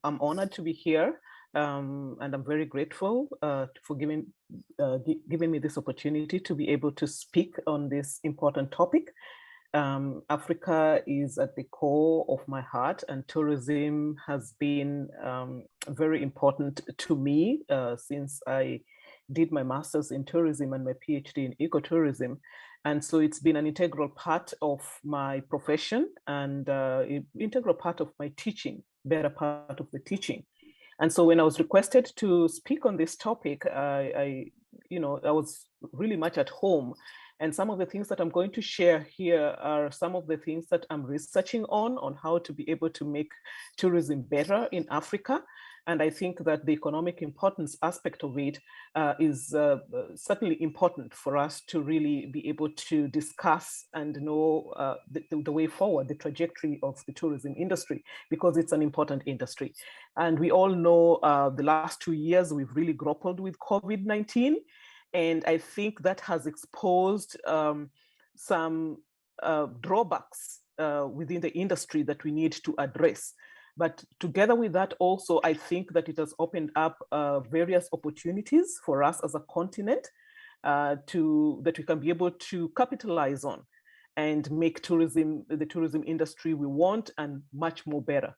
I'm honored to be here, and I'm very grateful for giving me this opportunity to be able to speak on this important topic. Africa is at the core of my heart, and tourism has been very important to me since I did my master's in tourism and my PhD in ecotourism. And so it's been an integral part of my profession and integral part of my teaching, better part of the teaching. And so when I was requested to speak on this topic, I was really much at home. And some of the things that I'm going to share here are some of the things that I'm researching on how to be able to make tourism better in Africa. And I think that the economic importance aspect of it is certainly important for us to really be able to discuss and know the way forward, the trajectory of the tourism industry, because it's an important industry. And we all know the last 2 years, we've really grappled with COVID-19. And I think that has exposed some drawbacks within the industry that we need to address. But together with that also, I think that it has opened up various opportunities for us as a continent that we can be able to capitalize on and make the tourism industry we want and much more better.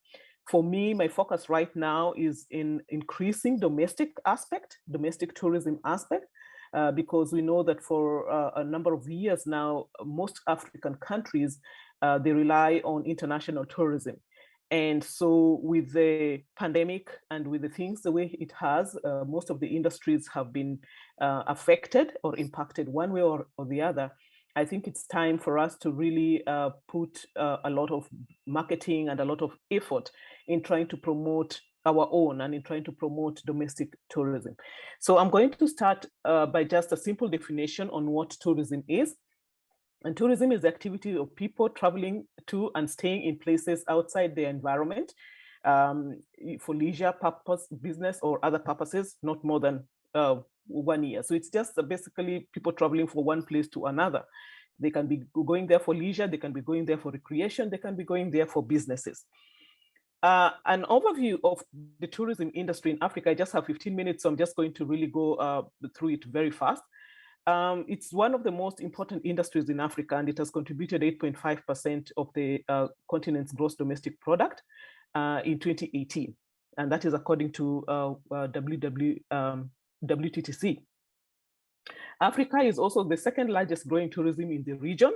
For me, my focus right now is in increasing domestic tourism aspect, because we know that for a number of years now, most African countries, they rely on international tourism. And so with the pandemic and with the things the way it has, most of the industries have been affected or impacted one way or the other. I think it's time for us to really put a lot of marketing and a lot of effort in trying to promote our own and in trying to promote domestic tourism. So I'm going to start by just a simple definition on what tourism is. And tourism is the activity of people traveling to and staying in places outside their environment for leisure purpose, business, or other purposes, not more than 1 year. So it's just basically people traveling from one place to another. They can be going there for leisure, they can be going there for recreation, they can be going there for businesses. An overview of the tourism industry in Africa. I just have 15 minutes, so I'm just going to really go through it very fast. It's one of the most important industries in Africa, and it has contributed 8.5% of the continent's gross domestic product in 2018. And that is according to WTTC. Africa is also the second largest growing tourism in the region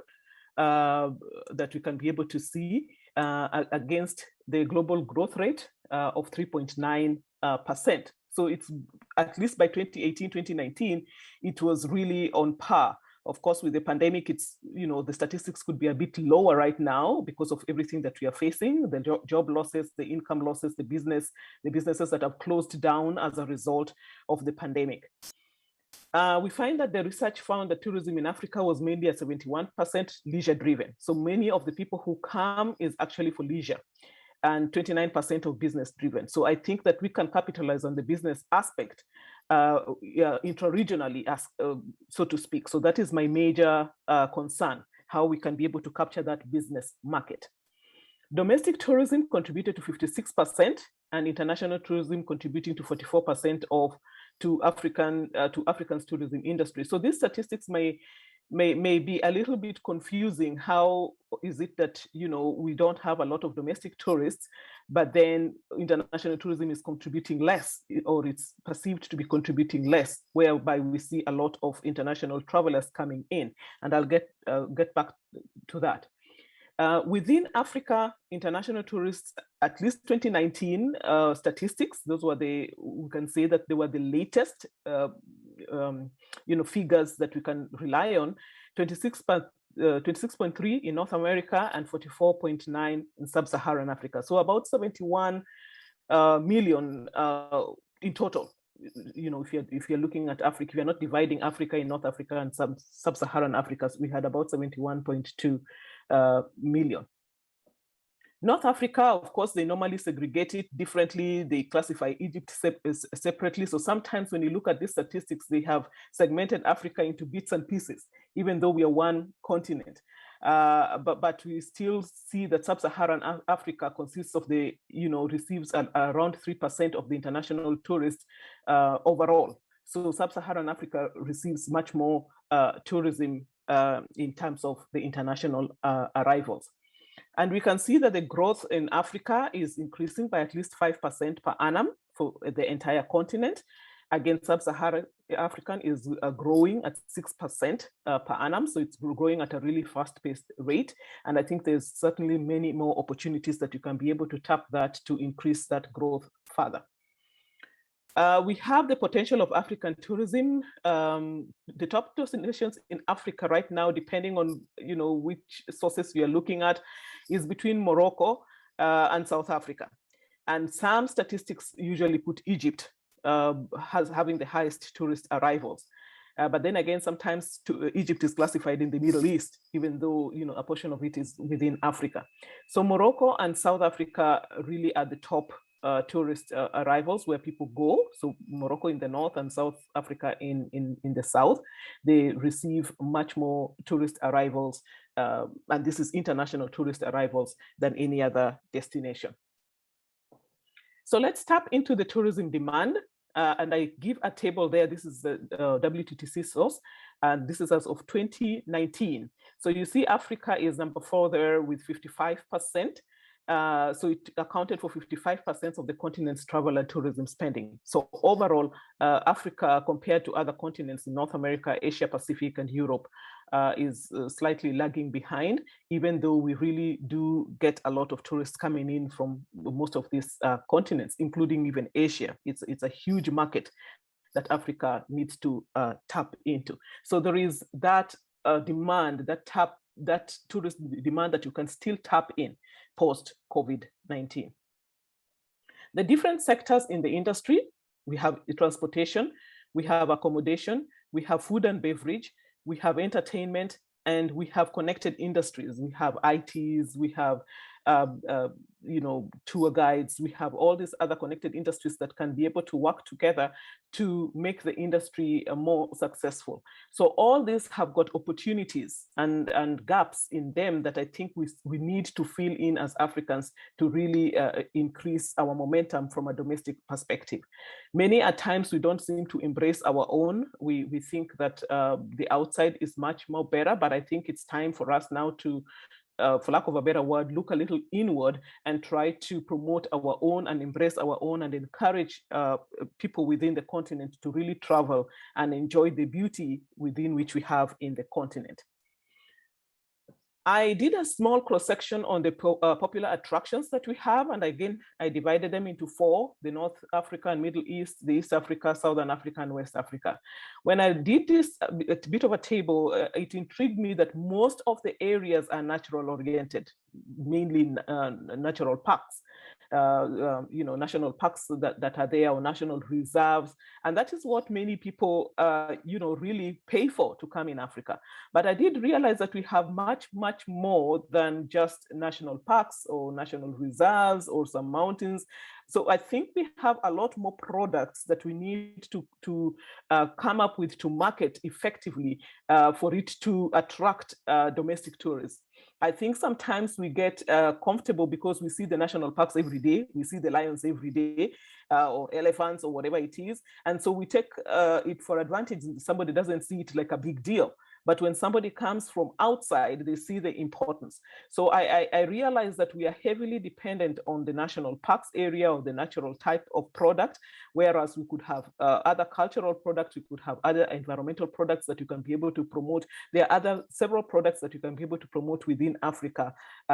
that we can be able to see against the global growth rate of 3.9%. So it's at least by 2018, 2019, it was really on par. Of course, with the pandemic, it's, the statistics could be a bit lower right now because of everything that we are facing, the job losses, the income losses, the businesses that have closed down as a result of the pandemic. We find that the research found that tourism in Africa was mainly at 71% leisure driven. So many of the people who come is actually for leisure, and 29% of business driven. So I think that we can capitalize on the business aspect intra-regionally, so to speak. So that is my major concern, how we can be able to capture that business market. Domestic tourism contributed to 56%, and international tourism contributing to 44% to Africa's tourism industry. So these statistics may be a little bit confusing. How is it that we don't have a lot of domestic tourists, but then international tourism is contributing less, or it's perceived to be contributing less, whereby we see a lot of international travelers coming in? And I'll get back to that. Within Africa, international tourists, at least 2019 statistics, we can say that they were the latest figures that we can rely on. 26.3 in North America and 44.9 in Sub-Saharan Africa. So about 71 million in total. If you're looking at Africa, if you're not dividing Africa in North Africa and Sub-Saharan Africa, we had about 71.2 million. North Africa, of course, they normally segregate it differently. They classify Egypt separately. So sometimes when you look at these statistics, they have segmented Africa into bits and pieces, even though we are one continent. But we still see that sub-Saharan Africa consists of the, receives around 3% of the international tourists overall. So sub-Saharan Africa receives much more tourism in terms of the international arrivals. And we can see that the growth in Africa is increasing by at least 5% per annum for the entire continent. Again, sub-Saharan African is growing at 6% per annum. So it's growing at a really fast-paced rate. And I think there's certainly many more opportunities that you can be able to tap that to increase that growth further. We have the potential of African tourism. The top destinations in Africa right now, depending on which sources you're looking at, is between Morocco and South Africa. And some statistics usually put Egypt having the highest tourist arrivals. But then again, sometimes Egypt is classified in the Middle East, even though a portion of it is within Africa. So Morocco and South Africa really are the top tourist arrivals where people go. So Morocco in the north and South Africa in the south, they receive much more tourist arrivals, and this is international tourist arrivals, than any other destination. So let's tap into the tourism demand. And I give a table there. This is the WTTC source, and this is as of 2019. So you see Africa is number 4 there with 55%. So it accounted for 55% of the continent's travel and tourism spending. So overall, Africa, compared to other continents in North America, Asia Pacific, and Europe, is slightly lagging behind, even though we really do get a lot of tourists coming in from most of these continents, including even Asia. It's a huge market that Africa needs to tap into. So there is that demand, that tourist demand that you can still tap in post-COVID-19. The different sectors in the industry, we have transportation, we have accommodation, we have food and beverage, we have entertainment, and we have connected industries. We have ITs, we have tour guides, we have all these other connected industries that can be able to work together to make the industry more successful. So all these have got opportunities and gaps in them that I think we need to fill in as Africans to really increase our momentum from a domestic perspective. Many at times we don't seem to embrace our own. We think that the outside is much more better, but I think it's time for us now to for lack of a better word, look a little inward and try to promote our own and embrace our own and encourage people within the continent to really travel and enjoy the beauty within which we have in the continent. I did a small cross-section on the popular attractions that we have. And again, I divided them into 4, the North Africa and Middle East, the East Africa, Southern Africa, and West Africa. When I did this a bit of a table, it intrigued me that most of the areas are natural oriented, mainly natural parks. National parks that are there, or national reserves. And that is what many people, really pay for to come in Africa. But I did realize that we have much, much more than just national parks or national reserves or some mountains. So I think we have a lot more products that we need to come up with to market effectively for it to attract domestic tourists. I think sometimes we get comfortable because we see the national parks every day, we see the lions every day, or elephants or whatever it is. And so we take it for advantage. Somebody doesn't see it like a big deal. But when somebody comes from outside, they see the importance. So I realize that we are heavily dependent on the national parks area or the natural type of product, whereas we could have other cultural products, we could have other environmental products that you can be able to promote. There are several products that you can be able to promote within Africa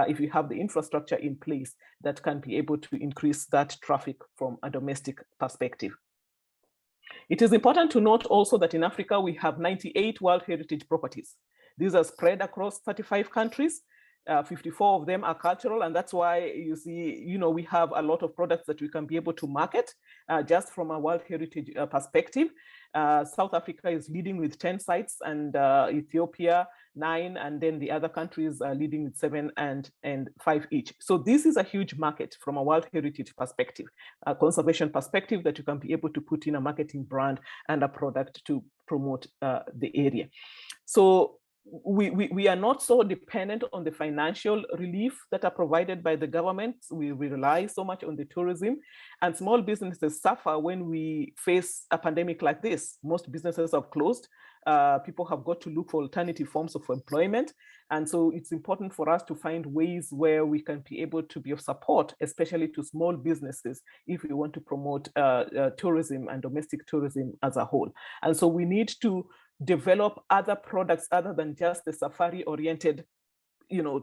if you have the infrastructure in place that can be able to increase that traffic from a domestic perspective. It is important to note also that in Africa, we have 98 World Heritage properties. These are spread across 35 countries. 54 of them are cultural, and that's why you see, we have a lot of products that we can be able to market just from a World Heritage perspective. South Africa is leading with 10 sites, and Ethiopia 9, and then the other countries are leading with 7 and 5 each. So this is a huge market from a World Heritage perspective, a conservation perspective that you can be able to put in a marketing brand and a product to promote the area. So we are not so dependent on the financial relief that are provided by the government. We rely so much on the tourism, and small businesses suffer when we face a pandemic like this. Most businesses have closed. People have got to look for alternative forms of employment. And so it's important for us to find ways where we can be able to be of support, especially to small businesses, if we want to promote tourism and domestic tourism as a whole. And so we need to develop other products other than just the safari-oriented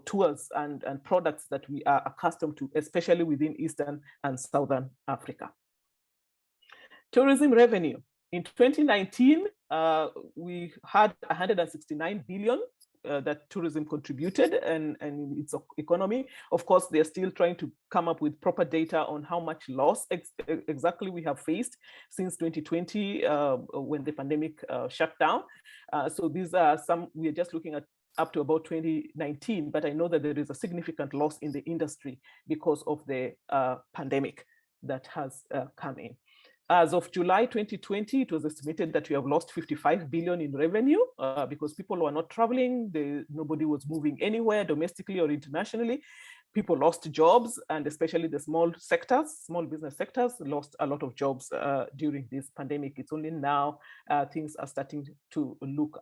tours and products that we are accustomed to, especially within Eastern and Southern Africa. Tourism revenue. In 2019, we had 169 billion that tourism contributed and its economy. Of course, they're still trying to come up with proper data on how much loss exactly we have faced since 2020 when the pandemic shut down. So these are some, we are just looking at up to about 2019, but I know that there is a significant loss in the industry because of the pandemic that has come in. As of July 2020, it was estimated that we have lost 55 billion in revenue because people were not traveling, nobody was moving anywhere domestically or internationally. People lost jobs, and especially the small business sectors lost a lot of jobs during this pandemic. It's only now things are starting to look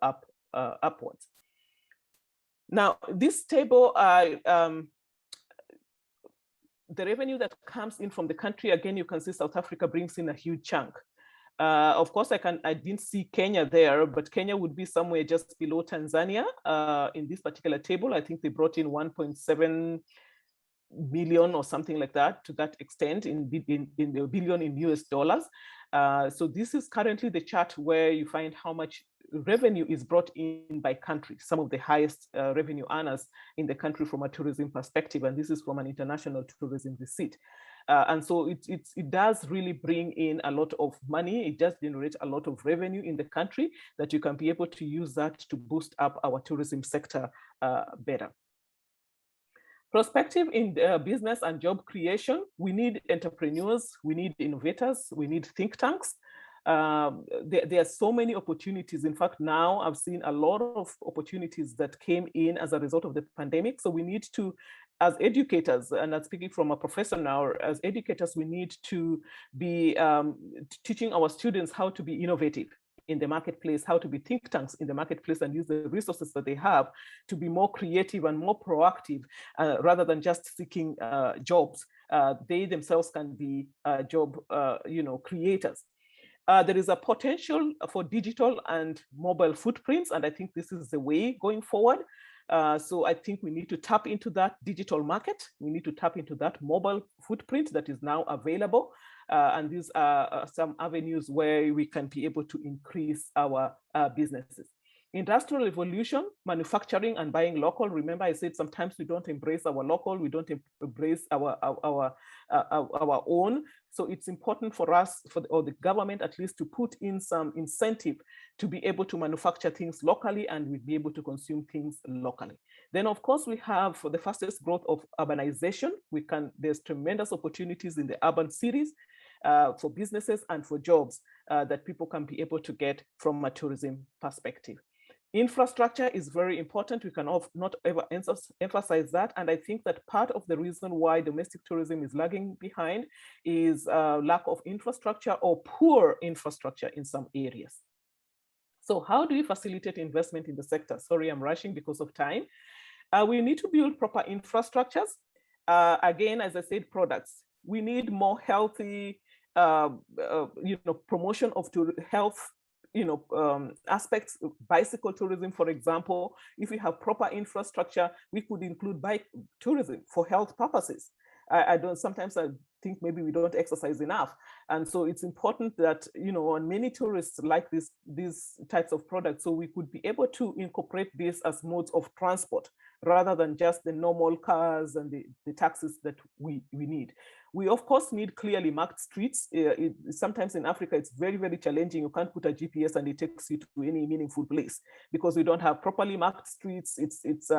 upwards. Now, this table, the revenue that comes in from the country, again, you can see South Africa brings in a huge chunk. Of course, I didn't see Kenya there, but Kenya would be somewhere just below Tanzania in this particular table. I think they brought in 1.7 billion or something like that, to that extent, in the billion in US dollars. So this is currently the chart where you find how much revenue is brought in by country, some of the highest revenue earners in the country from a tourism perspective, and this is from an international tourism receipt. And so it does really bring in a lot of money. It does generate a lot of revenue in the country that you can be able to use that to boost up our tourism sector better. Prospective in business and job creation. We need entrepreneurs, we need innovators, we need think tanks. There are so many opportunities. In fact, now I've seen a lot of opportunities that came in as a result of the pandemic. So we need to, as educators, and I'm speaking from a professor now, as educators, we need to be teaching our students how to be innovative in the marketplace, how to be think tanks in the marketplace and use the resources that they have to be more creative and more proactive rather than just seeking jobs. They themselves can be job creators. There is a potential for digital and mobile footprints, and I think this is the way going forward. So I think we need to tap into that digital market. We need to tap into that mobile footprint that is now available. And these are some avenues where we can be able to increase our businesses. Industrial revolution, manufacturing and buying local. Remember, I said sometimes we don't embrace our local, we don't embrace our own. So it's important for us, or the government at least, to put in some incentive to be able to manufacture things locally and we'll be able to consume things locally. Then, of course, we have the fastest growth of urbanization. There's tremendous opportunities in the urban cities for businesses and for jobs that people can be able to get from a tourism perspective. Infrastructure is very important. We can not ever emphasize that. And I think that part of the reason why domestic tourism is lagging behind is lack of infrastructure or poor infrastructure in some areas. So how do we facilitate investment in the sector? Sorry, I'm rushing because of time. We need to build proper infrastructures. Again, as I said, products. We need more healthy, promotion of health aspects. Bicycle tourism, for example. If we have proper infrastructure, we could include bike tourism for health purposes. Sometimes I think maybe we don't exercise enough. And so it's important that, and many tourists like these types of products. So we could be able to incorporate this as modes of transport rather than just the normal cars and the taxis that we need. We, of course, need clearly marked streets. Sometimes in Africa, it's very, very challenging. You can't put a GPS and it takes you to any meaningful place because we don't have properly marked streets. It's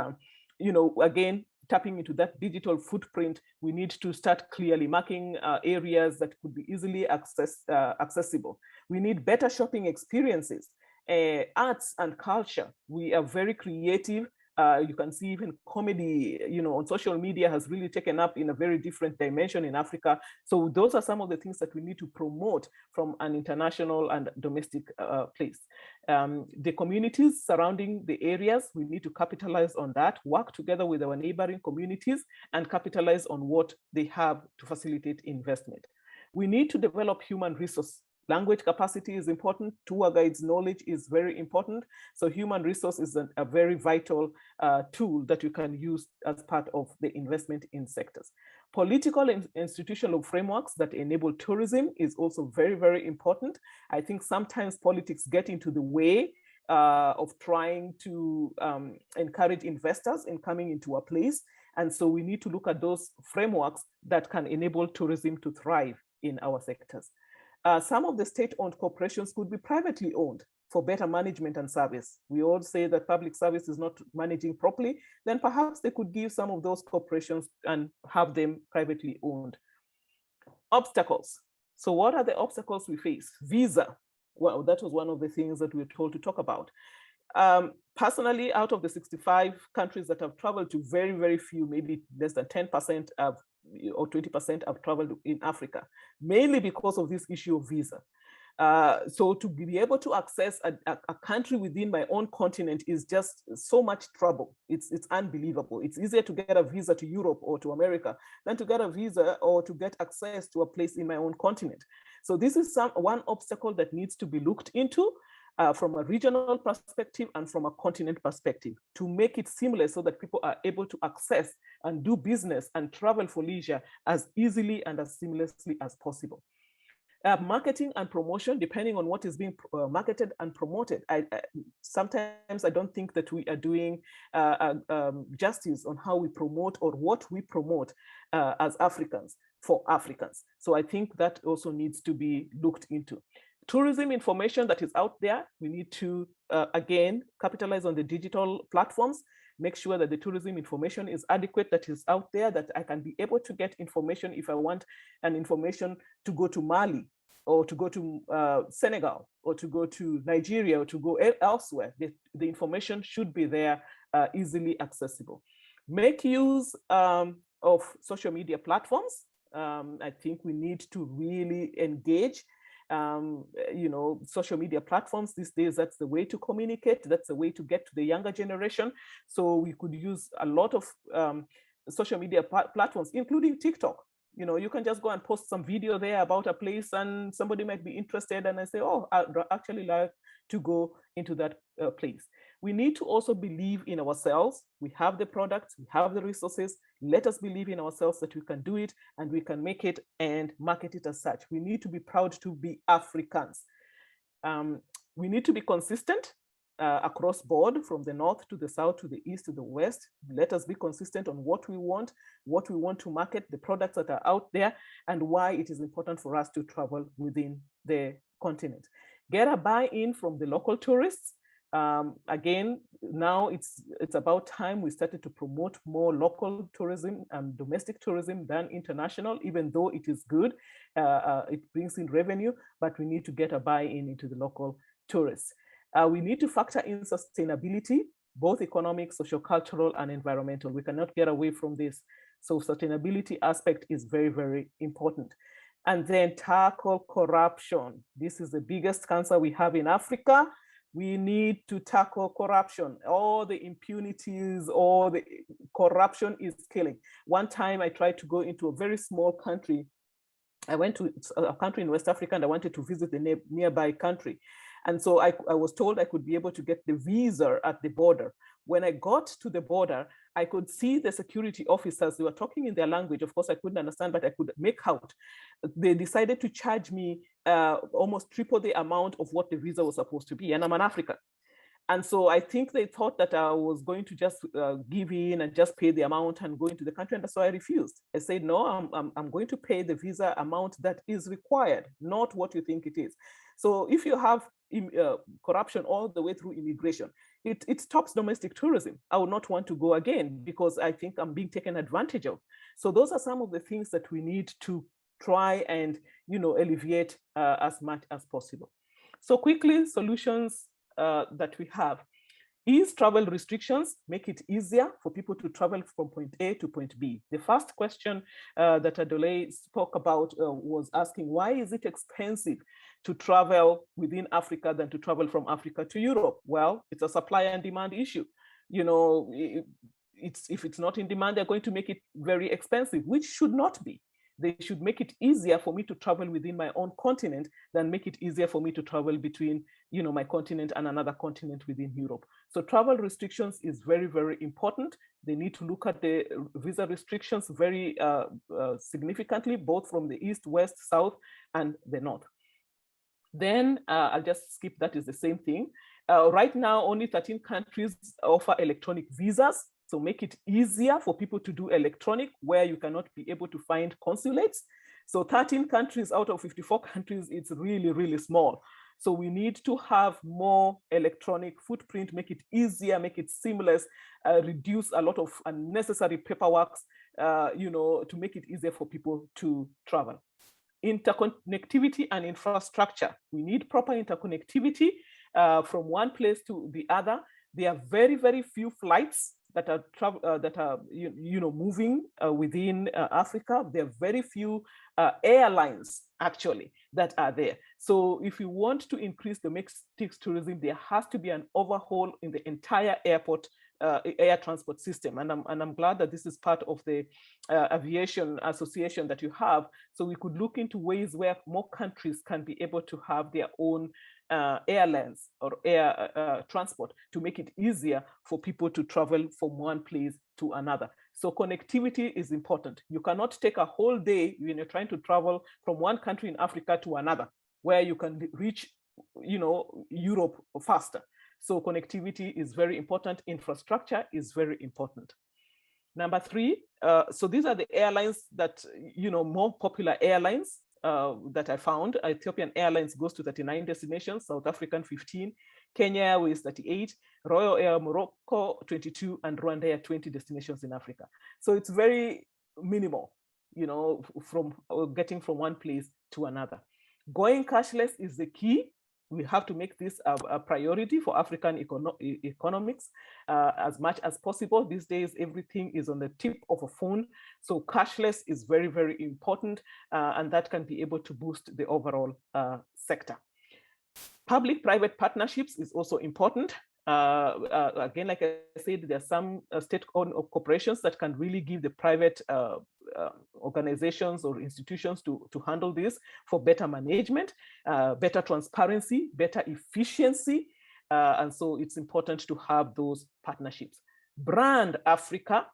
again, tapping into that digital footprint, we need to start clearly marking areas that could be easily accessible. We need better shopping experiences. Arts and culture, we are very creative. You can see even comedy, on social media has really taken up in a very different dimension in Africa. So those are some of the things that we need to promote from an international and domestic place. The communities surrounding the areas, we need to capitalize on that, work together with our neighboring communities and capitalize on what they have to facilitate investment. We need to develop human resource. Language capacity is important. Tour guides knowledge is very important. So human resource is a very vital tool that you can use as part of the investment in sectors. Political and institutional frameworks that enable tourism is also very, very important. I think sometimes politics get into the way of trying to encourage investors in coming into a place. And so we need to look at those frameworks that can enable tourism to thrive in our sectors. Some of the state-owned corporations could be privately owned for better management and service. We all say that public service is not managing properly, then perhaps they could give some of those corporations and have them privately owned. Obstacles. So what are the obstacles we face? Visa. Well, that was one of the things that we were told to talk about. Personally, out of the 65 countries that I've traveled to, very, very few, maybe less than 10% or 20% have traveled in Africa, mainly because of this issue of visa. So to be able to access a country within my own continent is just so much trouble. It's unbelievable. It's easier to get a visa to Europe or to America than to get a visa or to get access to a place in my own continent. So this is one obstacle that needs to be looked into from a regional perspective and from a continent perspective to make it seamless so that people are able to access and do business and travel for leisure as easily and as seamlessly as possible. Marketing and promotion, depending on what is being marketed and promoted. Sometimes I don't think that we are doing justice on how we promote or what we promote as Africans for Africans. So I think that also needs to be looked into. Tourism information that is out there, we need to, again, capitalize on the digital platforms, make sure that the tourism information is adequate, that is out there, that I can be able to get information if I want an information to go to Mali or to go to Senegal or to go to Nigeria or to go elsewhere. The information should be there, easily accessible. Make use of social media platforms. I think we need to really engage. Social media platforms these days, that's the way to communicate, that's the way to get to the younger generation. So we could use a lot of social media platforms, including TikTok. You can just go and post some video there about a place and somebody might be interested and I say, oh, I'd actually like to go into that place. We need to also believe in ourselves. We have the products, we have the resources. Let us believe in ourselves that we can do it and we can make it and market it as such. We need to be proud to be Africans. We need to be consistent across board, from the north to the south to the east to the west. Let us be consistent on what we want to market, the products that are out there, and why it is important for us to travel within the continent. Get a buy-in from the local tourists. Again, now it's about time we started to promote more local tourism and domestic tourism than international, even though it is good, it brings in revenue, but we need to get a buy-in into the local tourists. We need to factor in sustainability, both economic, social-cultural, and environmental. We cannot get away from this. So sustainability aspect is very, very important. And then tackle corruption. This is the biggest cancer we have in Africa. We need to tackle corruption. All the impunities, all the corruption is killing. One time I tried to go into a very small country. I went to a country in West Africa and I wanted to visit the nearby country. And so I was told I could be able to get the visa at the border. When I got to the border, I could see the security officers. They were talking in their language. Of course, I couldn't understand, but I could make out. They decided to charge me almost triple the amount of what the visa was supposed to be. And I'm an African. And so I think they thought that I was going to just give in and just pay the amount and go into the country. And so I refused. I said, no, I'm going to pay the visa amount that is required, not what you think it is. So if you have corruption all the way through immigration, it stops domestic tourism. I would not want to go again because I think I'm being taken advantage of. So those are some of the things that we need to try and alleviate as much as possible. So quickly, solutions that we have. Ease travel restrictions, make it easier for people to travel from point A to point B. The first question that Adole spoke about was asking, why is it expensive to travel within Africa than to travel from Africa to Europe? Well, it's a supply and demand issue. You know, if it's not in demand, they're going to make it very expensive, which should not be. They should make it easier for me to travel within my own continent than make it easier for me to travel between, you know, my continent and another continent within Europe. So travel restrictions is very, very important. They need to look at the visa restrictions very significantly, both from the east, west, south, and the north. Then I'll just skip that, is the same thing. Right now, only 13 countries offer electronic visas. So make it easier for people to do electronic where you cannot be able to find consulates. So 13 countries out of 54 countries, it's really, really small. So we need to have more electronic footprint, make it easier, make it seamless, reduce a lot of unnecessary paperwork, you know, to make it easier for people to travel. Interconnectivity and infrastructure. We need proper interconnectivity from one place to the other. There are very, very few flights that are moving within Africa. There are very few airlines actually that are there. So if you want to increase domestic tourism, there has to be an overhaul in the entire airport air transport system. And I'm glad that this is part of the aviation association that you have. So we could look into ways where more countries can be able to have their own airlines or air transport to make it easier for people to travel from one place to another. So connectivity is important. You cannot take a whole day when you're trying to travel from one country in Africa to another, where you can reach, you know, Europe faster. So connectivity is very important. Infrastructure is very important. Number three, so these are the airlines that, you know, more popular airlines that I found. Ethiopian Airlines goes to 39 destinations, South African 15, Kenya Airways 38, Royal Air Morocco 22, and Rwanda Air 20 destinations in Africa. So it's very minimal, you know, from getting from one place to another. Going cashless is the key. We have to make this a priority for African economics as much as possible. These days, everything is on the tip of a phone. So cashless is very, very important, and that can be able to boost the overall sector. Public-private partnerships is also important. Again, like I said, there are some state-owned corporations that can really give the private organizations or institutions to handle this for better management, better transparency, better efficiency. And so it's important to have those partnerships. Brand Africa.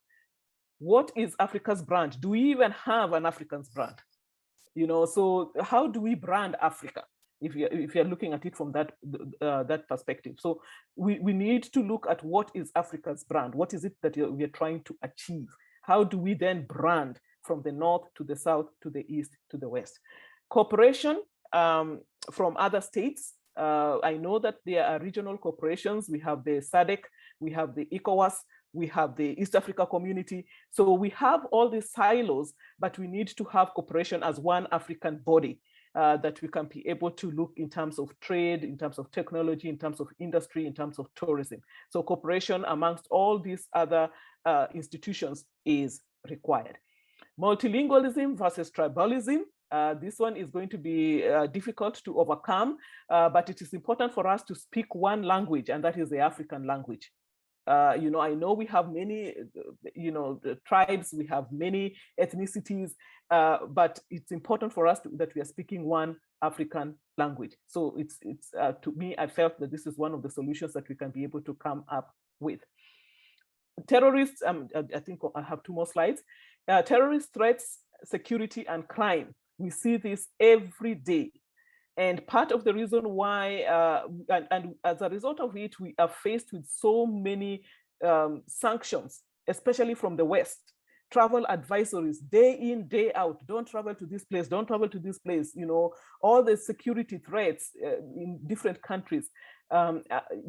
What is Africa's brand? Do we even have an African's brand? You know, so how do we brand Africa? If you're looking at it from that perspective. So we need to look at what is Africa's brand. What is it that we are trying to achieve? How do we then brand from the north to the south to the east to the west? Cooperation from other states. I know that there are regional corporations. We have the SADC, we have the ECOWAS, we have the East Africa Community. So we have all these silos, but we need to have cooperation as one African body. That we can be able to look in terms of trade, in terms of technology, in terms of industry, in terms of tourism. So cooperation amongst all these other institutions is required. Multilingualism versus tribalism. This one is going to be difficult to overcome, but it is important for us to speak one language, and that is the African language. You know, I know we have many, you know, tribes, we have many ethnicities, but it's important for us that we are speaking one African language. So it's to me, I felt that this is one of the solutions that we can be able to come up with. Terrorists, I think I have two more slides. Terrorist threats, security, and crime. We see this every day. And part of the reason why, and as a result of it, we are faced with so many sanctions, especially from the West. Travel advisories, day in, day out, don't travel to this place, don't travel to this place, you know, all the security threats in different countries.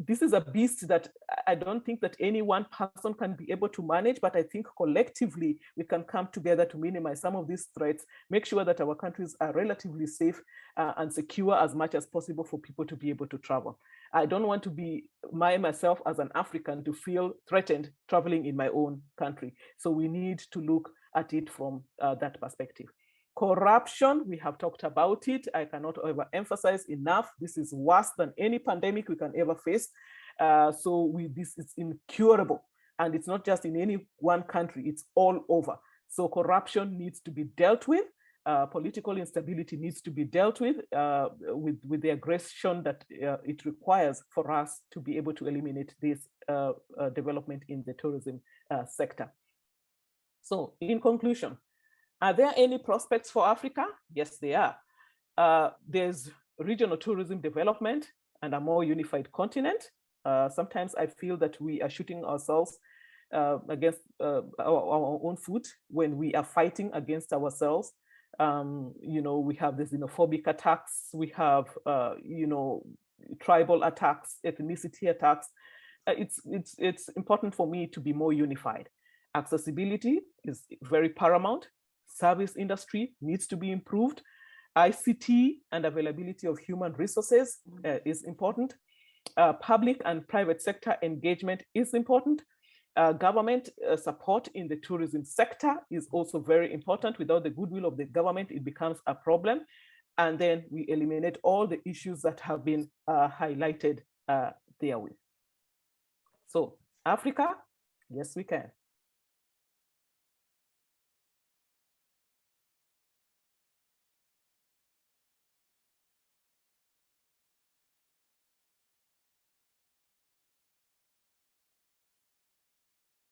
This is a beast that I don't think that any one person can be able to manage, but I think collectively we can come together to minimize some of these threats, make sure that our countries are relatively safe and secure as much as possible for people to be able to travel. I don't want to be myself as an African to feel threatened traveling in my own country. So we need to look at it from that perspective. Corruption, we have talked about it. I cannot overemphasize enough. This is worse than any pandemic we can ever face. This is incurable. And it's not just in any one country, it's all over. So corruption needs to be dealt with. Political instability needs to be dealt with the aggression that it requires for us to be able to eliminate this development in the tourism sector. So in conclusion, are there any prospects for Africa? Yes, there are. There's regional tourism development and a more unified continent. Sometimes I feel that we are shooting ourselves against our own foot when we are fighting against ourselves. We have the xenophobic attacks, we have, tribal attacks, ethnicity attacks. It's important for me to be more unified. Accessibility is very paramount. Service industry needs to be improved. ICT and availability of human resources is important. Public and private sector engagement is important. Government support in the tourism sector is also very important. Without the goodwill of the government, it becomes a problem. And then we eliminate all the issues that have been highlighted therewith. So Africa, yes, we can.